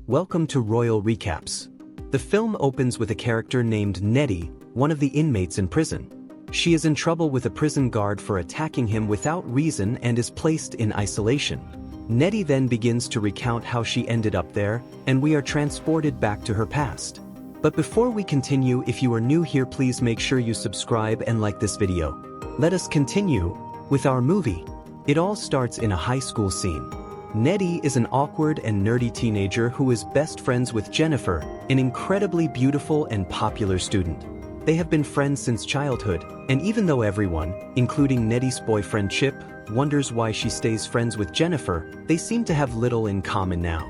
Welcome to Royal Recaps. The film opens with a character named Nettie, one of the inmates in prison. She is in trouble with a prison guard for attacking him without reason and is placed in isolation. Nettie then begins to recount how she ended up there, and we are transported back to her past. But before we continue, if you are new here, please make sure you subscribe and like this video. Let us continue with our movie. It all starts in a high school scene. Nettie is an awkward and nerdy teenager who is best friends with Jennifer, an incredibly beautiful and popular student. They have been friends since childhood, and even though everyone, including Nettie's boyfriend Chip, wonders why she stays friends with Jennifer, they seem to have little in common now.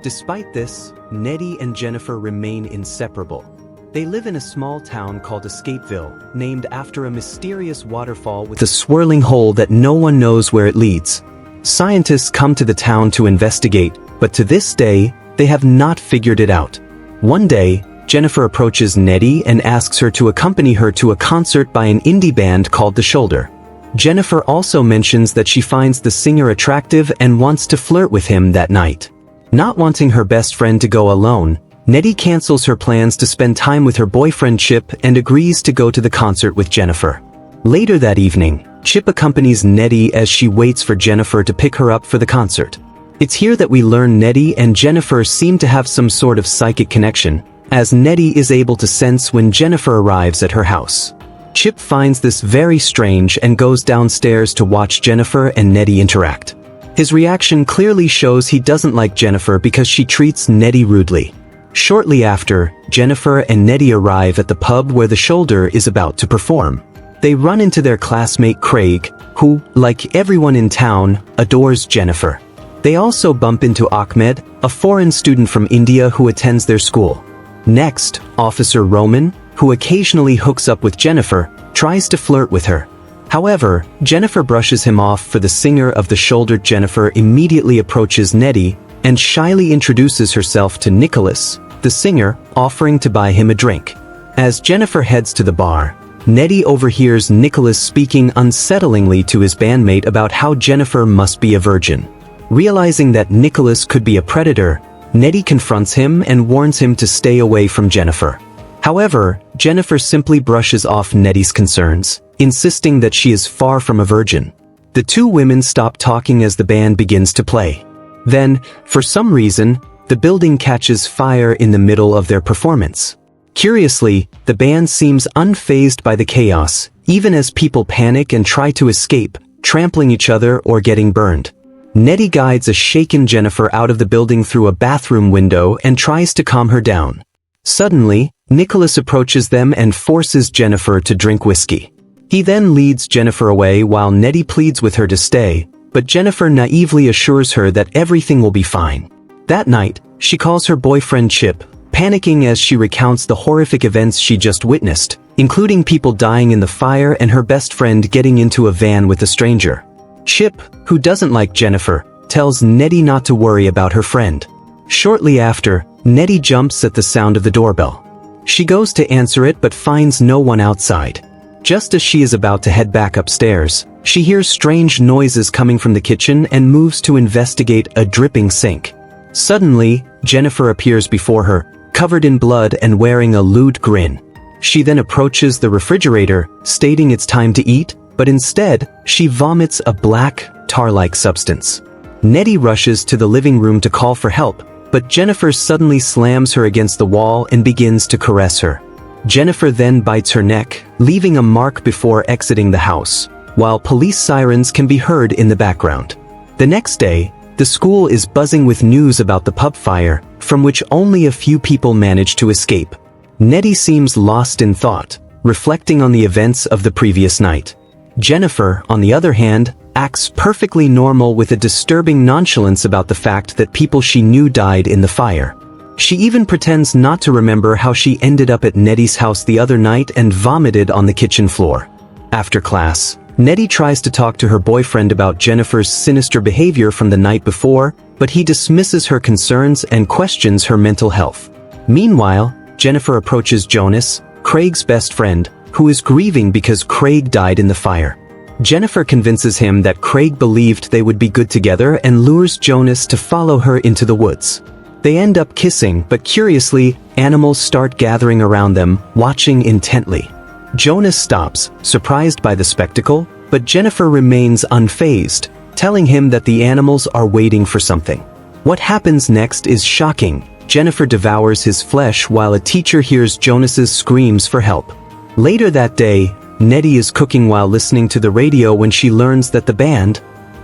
Despite this, Nettie and Jennifer remain inseparable. They live in a small town called Escapeville, named after a mysterious waterfall with a swirling hole that no one knows where it leads. Scientists come to the town to investigate, but to this day, they have not figured it out. One day, Jennifer approaches Nettie and asks her to accompany her to a concert by an indie band called The Shoulder. Jennifer also mentions that she finds the singer attractive and wants to flirt with him that night. Not wanting her best friend to go alone, Nettie cancels her plans to spend time with her boyfriend Chip and agrees to go to the concert with Jennifer. Later that evening, Chip accompanies Nettie as she waits for Jennifer to pick her up for the concert. It's here that we learn Nettie and Jennifer seem to have some sort of psychic connection, as Nettie is able to sense when Jennifer arrives at her house. Chip finds this very strange and goes downstairs to watch Jennifer and Nettie interact. His reaction clearly shows he doesn't like Jennifer because she treats Nettie rudely. Shortly after, Jennifer and Nettie arrive at the pub where The Shoulder is about to perform. They run into their classmate Craig, who, like everyone in town, adores Jennifer. They also bump into Ahmed, a foreign student from India who attends their school. Next, Officer Roman, who occasionally hooks up with Jennifer, tries to flirt with her. However, Jennifer brushes him off for the singer of The Shoulder. Jennifer immediately approaches Nettie and shyly introduces herself to Nicholas, the singer, offering to buy him a drink. As Jennifer heads to the bar, Nettie overhears Nicholas speaking unsettlingly to his bandmate about how Jennifer must be a virgin. Realizing that Nicholas could be a predator, Nettie confronts him and warns him to stay away from Jennifer. However, Jennifer simply brushes off Nettie's concerns, insisting that she is far from a virgin. The two women stop talking as the band begins to play. Then, for some reason, the building catches fire in the middle of their performance. Curiously, the band seems unfazed by the chaos, even as people panic and try to escape, trampling each other or getting burned. Nettie guides a shaken Jennifer out of the building through a bathroom window and tries to calm her down. Suddenly, Nicholas approaches them and forces Jennifer to drink whiskey. He then leads Jennifer away while Nettie pleads with her to stay, but Jennifer naively assures her that everything will be fine. That night, she calls her boyfriend Chip, panicking as she recounts the horrific events she just witnessed, including people dying in the fire and her best friend getting into a van with a stranger. Chip, who doesn't like Jennifer, tells Nettie not to worry about her friend. Shortly after, Nettie jumps at the sound of the doorbell. She goes to answer it but finds no one outside. Just as she is about to head back upstairs, she hears strange noises coming from the kitchen and moves to investigate a dripping sink. Suddenly, Jennifer appears before her, covered in blood and wearing a lewd grin. She then approaches the refrigerator, stating it's time to eat, but instead, she vomits a black, tar-like substance. Nettie rushes to the living room to call for help, but Jennifer suddenly slams her against the wall and begins to caress her. Jennifer then bites her neck, leaving a mark before exiting the house, while police sirens can be heard in the background. The next day, the school is buzzing with news about the pub fire, from which only a few people manage to escape. Nettie seems lost in thought, reflecting on the events of the previous night. Jennifer, on the other hand, acts perfectly normal with a disturbing nonchalance about the fact that people she knew died in the fire. She even pretends not to remember how she ended up at Nettie's house the other night and vomited on the kitchen floor. After class, Nettie tries to talk to her boyfriend about Jennifer's sinister behavior from the night before, but he dismisses her concerns and questions her mental health. Meanwhile, Jennifer approaches Jonas, Craig's best friend, who is grieving because Craig died in the fire. Jennifer convinces him that Craig believed they would be good together and lures Jonas to follow her into the woods. They end up kissing, but curiously, animals start gathering around them, watching intently. Jonas stops, surprised by the spectacle, but Jennifer remains unfazed, telling him that the animals are waiting for something. What happens next is shocking. Jennifer devours his flesh while a teacher hears Jonas's screams for help. Later that day, Nettie is cooking while listening to the radio when she learns that the band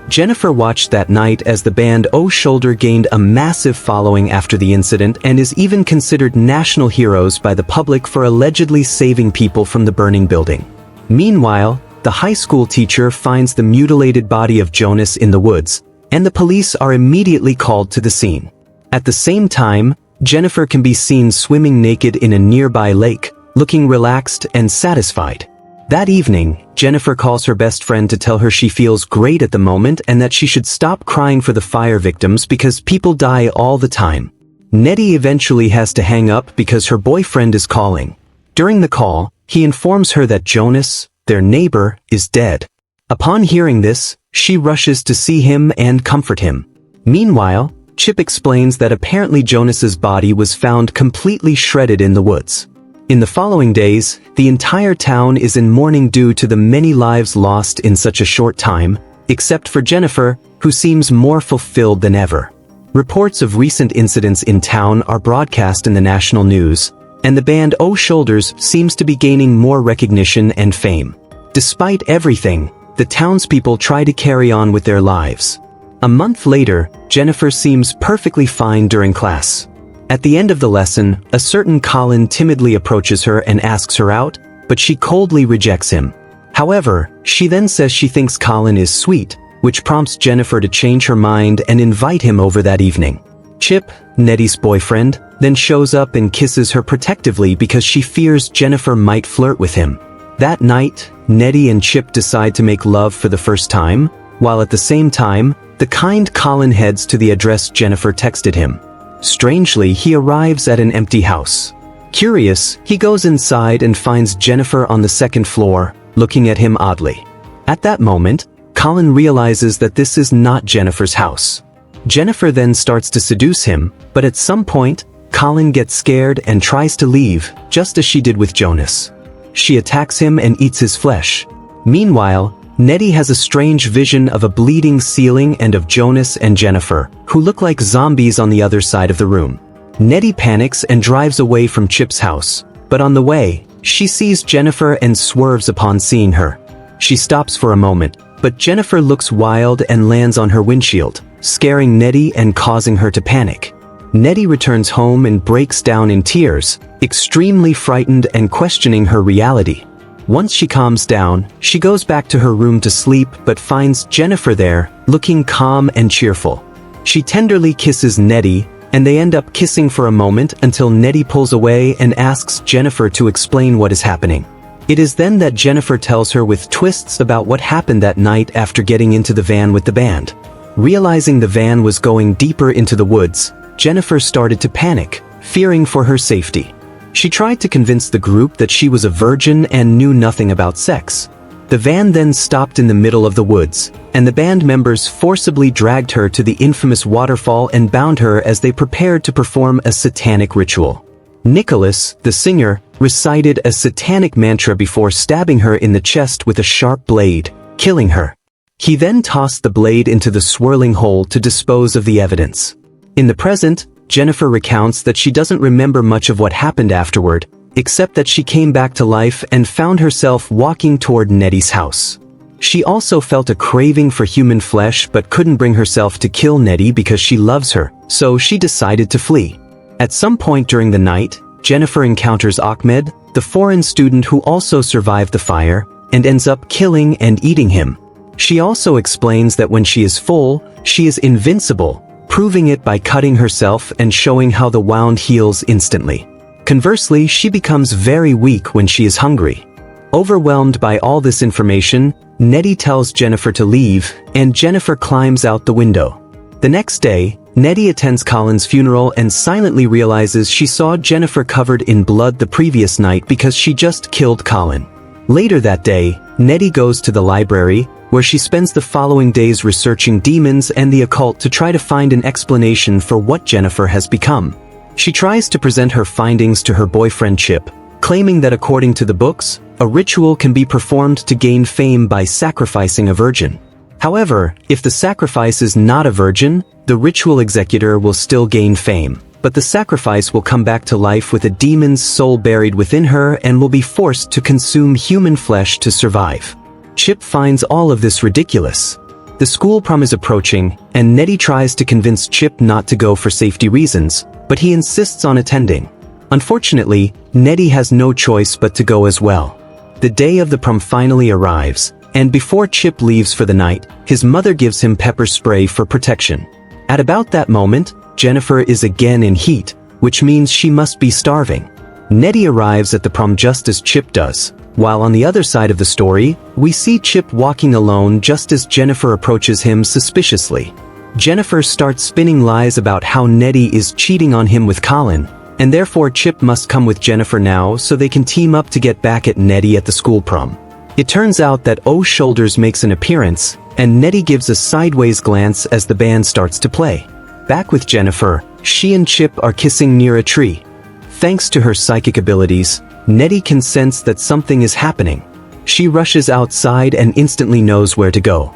Jennifer watched that night as the band O Shoulder gained a massive following after the incident and is even considered national heroes by the public for allegedly saving people from the burning building. Meanwhile, the high school teacher finds the mutilated body of Jonas in the woods, and the police are immediately called to the scene. At the same time, Jennifer can be seen swimming naked in a nearby lake, looking relaxed and satisfied. That evening, Jennifer calls her best friend to tell her she feels great at the moment and that she should stop crying for the fire victims because people die all the time. Nettie eventually has to hang up because her boyfriend is calling. During the call, he informs her that Jonas, their neighbor, is dead. Upon hearing this, she rushes to see him and comfort him. Meanwhile, Chip explains that apparently Jonas's body was found completely shredded in the woods. In the following days, the entire town is in mourning due to the many lives lost in such a short time, except for Jennifer, who seems more fulfilled than ever. Reports of recent incidents in town are broadcast in the national news, and the band O Shoulders seems to be gaining more recognition and fame. Despite everything, the townspeople try to carry on with their lives. A month later, Jennifer seems perfectly fine during class. At the end of the lesson, a certain Colin timidly approaches her and asks her out, but she coldly rejects him. However, she then says she thinks Colin is sweet, which prompts Jennifer to change her mind and invite him over that evening. Chip, Nettie's boyfriend, then shows up and kisses her protectively because she fears Jennifer might flirt with him. That night, Nettie and Chip decide to make love for the first time, while at the same time, the kind Colin heads to the address Jennifer texted him. Strangely, he arrives at an empty house. Curious, he goes inside and finds Jennifer on the second floor, looking at him oddly. At that moment, Colin realizes that this is not Jennifer's house. Jennifer then starts to seduce him, but at some point, Colin gets scared and tries to leave, just as she did with Jonas. She attacks him and eats his flesh. Meanwhile, Nettie has a strange vision of a bleeding ceiling and of Jonas and Jennifer, who look like zombies on the other side of the room. Nettie panics and drives away from Chip's house, but on the way, she sees Jennifer and swerves upon seeing her. She stops for a moment, but Jennifer looks wild and lands on her windshield, scaring Nettie and causing her to panic. Nettie returns home and breaks down in tears, extremely frightened and questioning her reality. Once she calms down, she goes back to her room to sleep but finds Jennifer there, looking calm and cheerful. She tenderly kisses Nettie, and they end up kissing for a moment until Nettie pulls away and asks Jennifer to explain what is happening. It is then that Jennifer tells her with twists about what happened that night after getting into the van with the band. Realizing the van was going deeper into the woods, Jennifer started to panic, fearing for her safety. She tried to convince the group that she was a virgin and knew nothing about sex. The van then stopped in the middle of the woods, and the band members forcibly dragged her to the infamous waterfall and bound her as they prepared to perform a satanic ritual. Nicholas, the singer, recited a satanic mantra before stabbing her in the chest with a sharp blade, killing her. He then tossed the blade into the swirling hole to dispose of the evidence. In the present, Jennifer recounts that she doesn't remember much of what happened afterward, except that she came back to life and found herself walking toward Nettie's house. She also felt a craving for human flesh but couldn't bring herself to kill Nettie because she loves her, so she decided to flee. At some point during the night, Jennifer encounters Ahmed, the foreign student who also survived the fire, and ends up killing and eating him. She also explains that when she is full, she is invincible, proving it by cutting herself and showing how the wound heals instantly. Conversely, she becomes very weak when she is hungry. Overwhelmed by all this information, Nettie tells Jennifer to leave, and Jennifer climbs out the window. The next day, Nettie attends Colin's funeral and silently realizes she saw Jennifer covered in blood the previous night because she just killed Colin. Later that day, Nettie goes to the library, where she spends the following days researching demons and the occult to try to find an explanation for what Jennifer has become. She tries to present her findings to her boyfriend Chip, claiming that according to the books, a ritual can be performed to gain fame by sacrificing a virgin. However, if the sacrifice is not a virgin, the ritual executor will still gain fame, but the sacrifice will come back to life with a demon's soul buried within her and will be forced to consume human flesh to survive. Chip finds all of this ridiculous. The school prom is approaching, and Nettie tries to convince Chip not to go for safety reasons, but he insists on attending. Unfortunately, Nettie has no choice but to go as well. The day of the prom finally arrives, and before Chip leaves for the night, his mother gives him pepper spray for protection. At about that moment, Jennifer is again in heat, which means she must be starving. Nettie arrives at the prom just as Chip does, while on the other side of the story, we see Chip walking alone just as Jennifer approaches him suspiciously. Jennifer starts spinning lies about how Nettie is cheating on him with Colin, and therefore Chip must come with Jennifer now so they can team up to get back at Nettie at the school prom. It turns out that O Shoulders makes an appearance, and Nettie gives a sideways glance as the band starts to play. Back with Jennifer, she and Chip are kissing near a tree. Thanks to her psychic abilities, Nettie can sense that something is happening. She rushes outside and instantly knows where to go.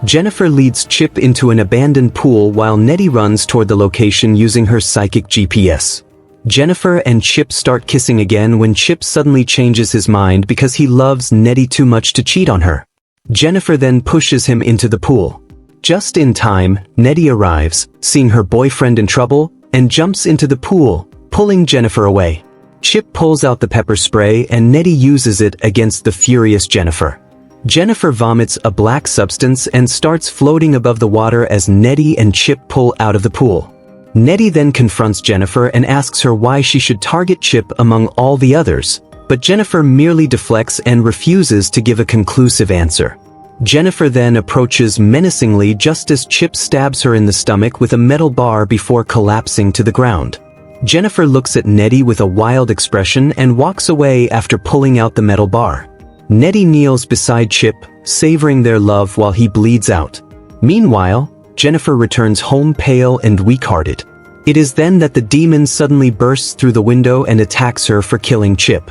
Jennifer leads Chip into an abandoned pool while Nettie runs toward the location using her psychic GPS. Jennifer and Chip start kissing again when Chip suddenly changes his mind because he loves Nettie too much to cheat on her. Jennifer then pushes him into the pool. Just in time, Nettie arrives, seeing her boyfriend in trouble, and jumps into the pool, pulling Jennifer away. Chip pulls out the pepper spray and Nettie uses it against the furious Jennifer. Jennifer vomits a black substance and starts floating above the water as Nettie and Chip pull out of the pool. Nettie then confronts Jennifer and asks her why she should target Chip among all the others, but Jennifer merely deflects and refuses to give a conclusive answer. Jennifer then approaches menacingly just as Chip stabs her in the stomach with a metal bar before collapsing to the ground. Jennifer looks at Nettie with a wild expression and walks away after pulling out the metal bar. Nettie kneels beside Chip, savoring their love while he bleeds out. Meanwhile, Jennifer returns home pale and weak-hearted. It is then that the demon suddenly bursts through the window and attacks her for killing Chip.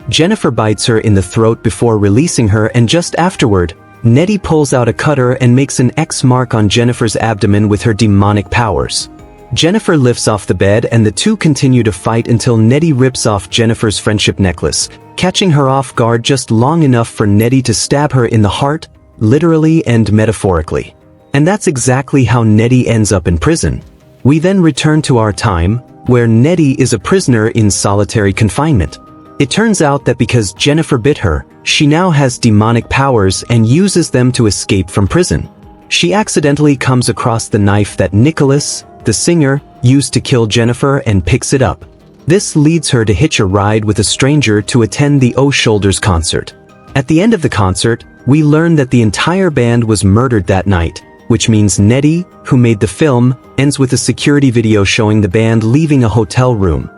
Jennifer bites her in the throat before releasing her, and just afterward, Nettie pulls out a cutter and makes an X mark on Jennifer's abdomen with her demonic powers. Jennifer lifts off the bed and the two continue to fight until Nettie rips off Jennifer's friendship necklace, catching her off guard just long enough for Nettie to stab her in the heart, literally and metaphorically. And that's exactly how Nettie ends up in prison. We then return to our time, where Nettie is a prisoner in solitary confinement. It turns out that because Jennifer bit her, she now has demonic powers and uses them to escape from prison. She accidentally comes across the knife that Nicholas, the singer, used to kill Jennifer and picks it up. This leads her to hitch a ride with a stranger to attend the O Shoulders concert. At the end of the concert, we learn that the entire band was murdered that night, which means Nettie, who made the film, ends with a security video showing the band leaving a hotel room,